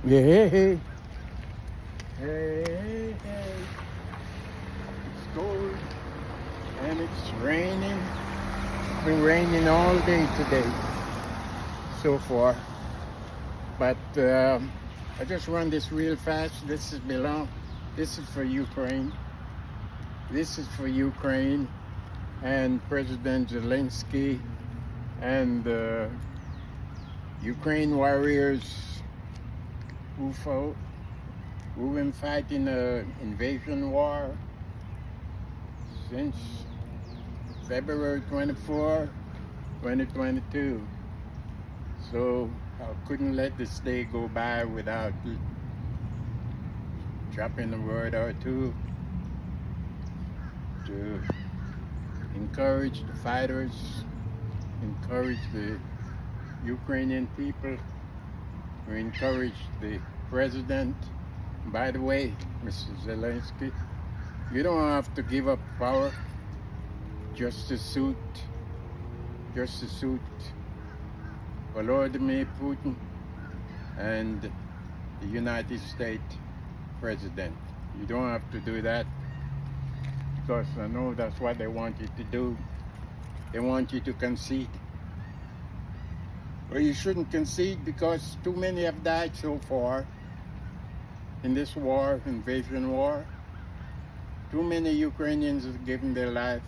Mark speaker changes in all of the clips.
Speaker 1: Yeah, hey, hey. Hey, hey, hey. It's cold and it's raining. It's been raining all day today so far. But I just run this real fast. This is for Ukraine. This is for Ukraine and President Zelensky and Ukraine warriors who fought, who've been fighting an invasion war since February 24, 2022. So I couldn't let this day go by without dropping a word or two to encourage the fighters, encourage the Ukrainian people, to encourage the president. By the way, Mr. Zelensky, you don't have to give up power just to suit Vladimir Putin and the United States president. You don't have to do that, because I know that's what they want you to do. They want you to concede. Well, you shouldn't concede, because too many have died so far in this war, invasion war. Too many Ukrainians have given their life.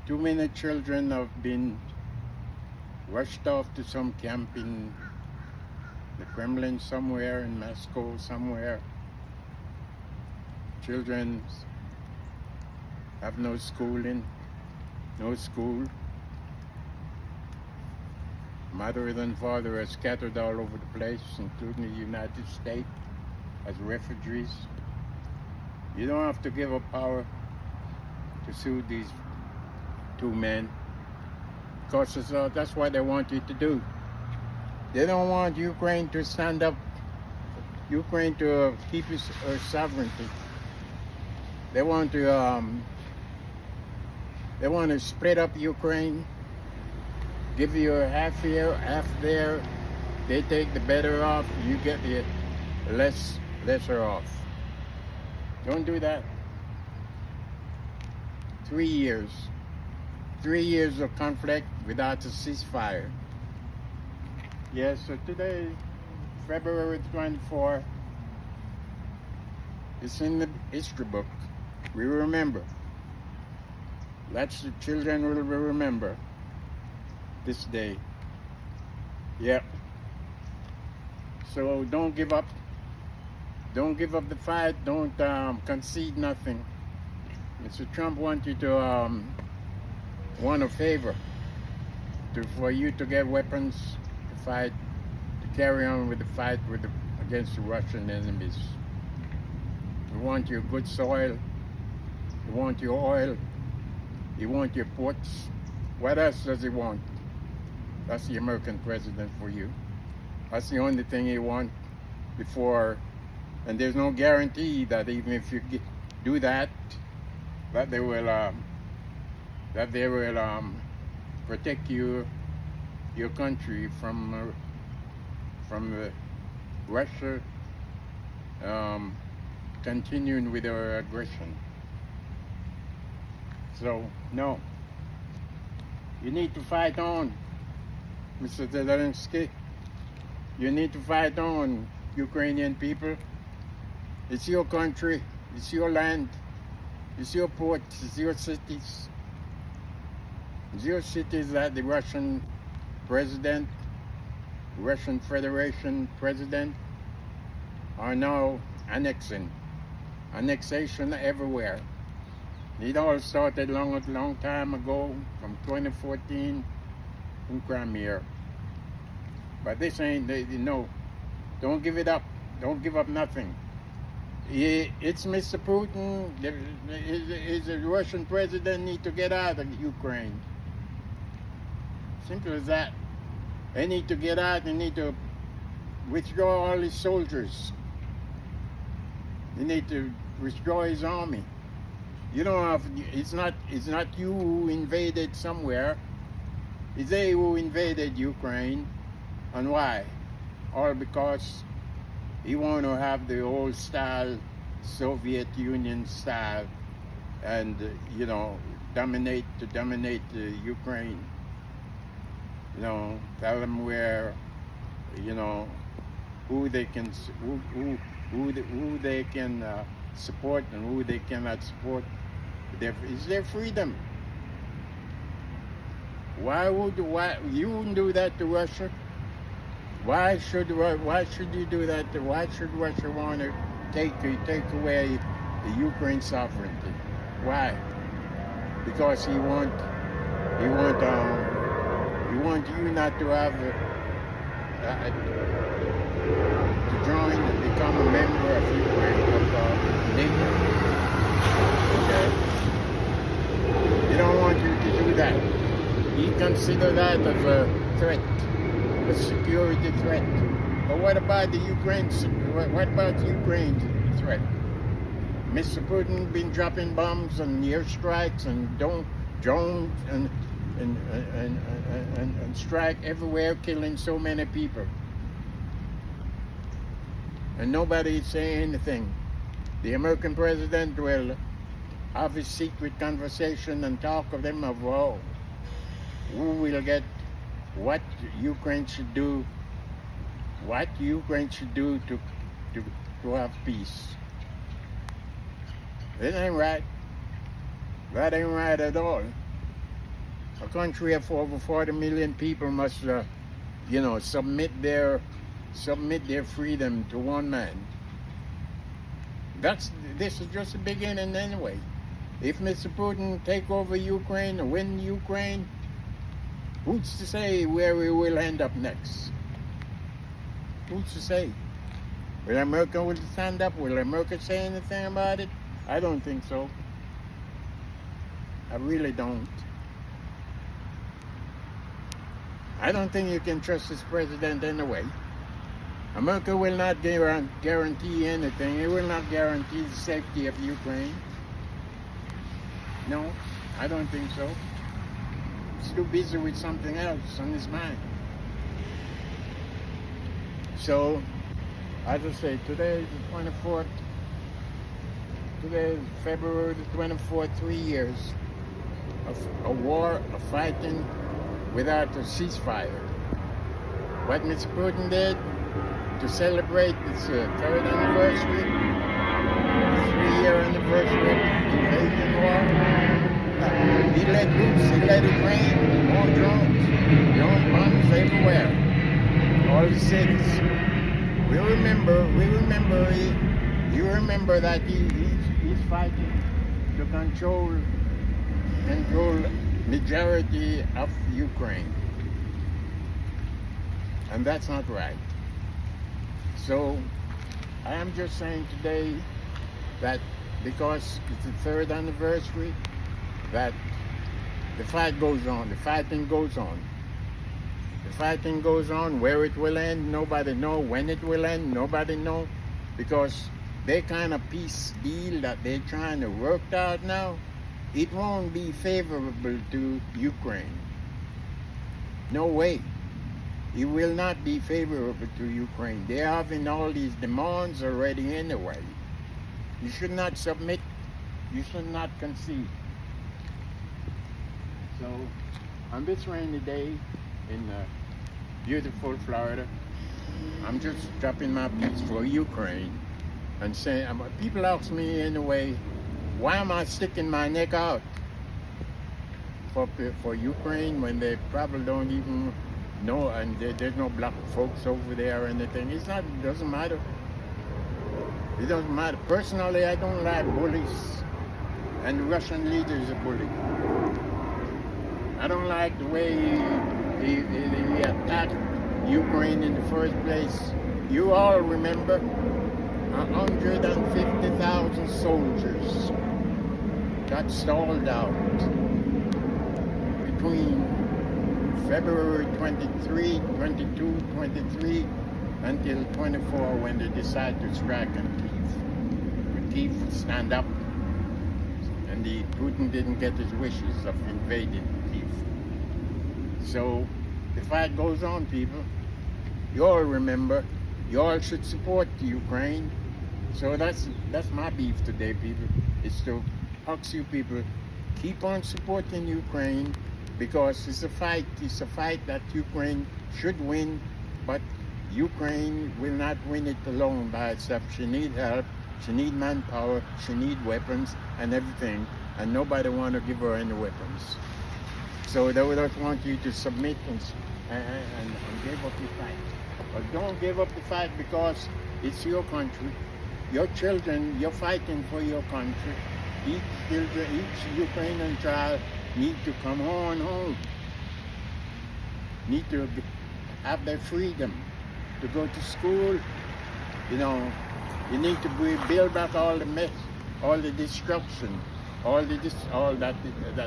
Speaker 1: Too many children have been rushed off to some camp in the Kremlin somewhere, in Moscow somewhere. Children have no schooling, no school. Mother and father are scattered all over the place, including the United States, as refugees. You don't have to give up power to sue these two men, because that's what they want you to do. They don't want Ukraine to stand up, Ukraine to keep her sovereignty. They want to split up Ukraine, give you a half here, half there. They take the better off, you get the lesser off. Don't do that. 3 years. 3 years of conflict without a ceasefire. Yes, so today, February 24, it's in the history book. We remember. Lots of children will remember this day. Yep. So don't give up. Don't give up the fight. Don't concede nothing. Mr. Trump wants you to want a favor for you to get weapons to fight, to carry on with the fight against the Russian enemies. We want your good soil. We want your oil. You want your ports. What else does he want? That's the American president for you. That's the only thing he wants before. And there's no guarantee that even if you do that, that they will protect your country from Russia continuing with their aggression. So no, you need to fight on, Mr. Zelensky. You need to fight on, Ukrainian people. It's your country, it's your land, it's your ports, it's your cities. It's your cities that the Russian president, Russian Federation president are now annexing. Annexation everywhere. It all started long time ago, from 2014 in Crimea. But this ain't, no, don't give it up. Don't give up nothing. It's Mr. Putin. The Russian president need to get out of Ukraine. Simple as that. They need to get out. They need to withdraw all his soldiers. They need to withdraw his army. You don't have. It's not you who invaded somewhere. It's they who invaded Ukraine, and why? All because He want to have the old style, Soviet Union style, and dominate Ukraine. Tell them where, who they can who they can support and who they cannot support. It's their freedom. Why you wouldn't do that to Russia? Why should you do that? Why should Russia want to take away the Ukraine sovereignty? Why? Because he want you not to have to join and become a member of Ukraine of NATO. Okay? He don't want you to do that. He consider that as a threat, a security threat. But what about the Ukraine's? What about the Ukraine's threat? Mr. Putin been dropping bombs and airstrikes and drones and strike everywhere, killing so many people. And nobody is saying anything. The American president will have his secret conversation and talk of them of who will get what Ukraine should do, to have peace. It ain't right. That ain't right at all. A country of over 40 million people must, submit their freedom to one man. This is just the beginning anyway. If Mr. Putin take over Ukraine or win Ukraine, who's to say where we will end up next? Who's to say? Will America stand up? Will America say anything about it? I don't think so. I really don't. I don't think you can trust this president anyway. America will not guarantee anything. It will not guarantee the safety of Ukraine. No, I don't think so. He's too busy with something else on his mind. So, as I say, today is the 24th. Today is February the 24th, 3 years of a war, of fighting without a ceasefire. What Mr. Putin did to celebrate its third anniversary, 3-year anniversary of the invasion war, he let loose, he let it rain, more drones, bombs everywhere, all the cities. You remember that he's fighting to control majority of Ukraine. And that's not right. So I am just saying today that because it's the third anniversary, that the fight goes on, the fighting goes on. The fighting goes on. Where it will end, nobody know. When it will end, nobody know. Because they kind of peace deal that they're trying to work out now, it won't be favorable to Ukraine. No way. It will not be favorable to Ukraine. They're having all these demands already anyway. You should not submit. You should not concede. So, on this rainy day in beautiful Florida, I'm just dropping my piece for Ukraine and saying, people ask me anyway, why am I sticking my neck out for Ukraine when they probably don't even know, and there's no black folks over there or anything. It doesn't matter. It doesn't matter. Personally, I don't like bullies, and the Russian leader is a bully. I don't like the way he attacked Ukraine in the first place. You all remember 150,000 soldiers got stalled out between February 23, 22, 23 until 24 when they decided to strike on Kyiv. Kyiv would stand up, and Putin didn't get his wishes of invading Kyiv. So the fight goes on, people. You all remember You all should support Ukraine. So that's my beef today, people. It's to ask you people, keep on supporting Ukraine, because it's a fight. It's a fight that Ukraine should win, but Ukraine will not win it alone by itself. She need help. She need manpower. She need weapons and everything. And nobody want to give her any weapons. So they would not want you to submit and give up your fight. But don't give up the fight, because it's your country. Your children, you're fighting for your country. Each Ukrainian child need to come on home. Need to have their freedom to go to school. You know, you need to build back all the mess, all the destruction, all that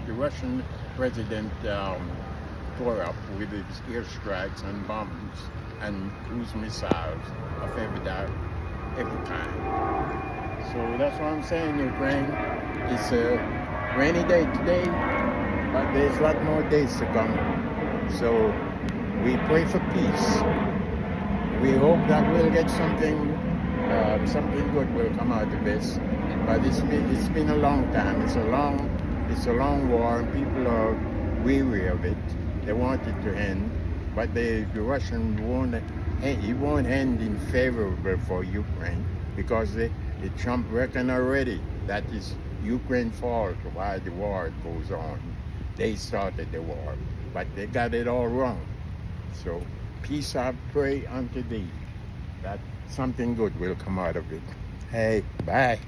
Speaker 1: the Russian president tore up with his airstrikes and bombs and cruise missiles of every kind. So that's what I'm saying, Ukraine. It's a rainy day today, but there's a lot more days to come. So we pray for peace. We hope that we'll get something good will come out of this. But it's been a long time. It's a long war, and people are weary of it. They want it to end, but the Russian won't end in favorable for Ukraine, because the Trump reckon already that is Ukraine's fault why the war goes on. They started the war, but they got it all wrong. So peace I pray unto thee, that something good will come out of it. Hey, bye.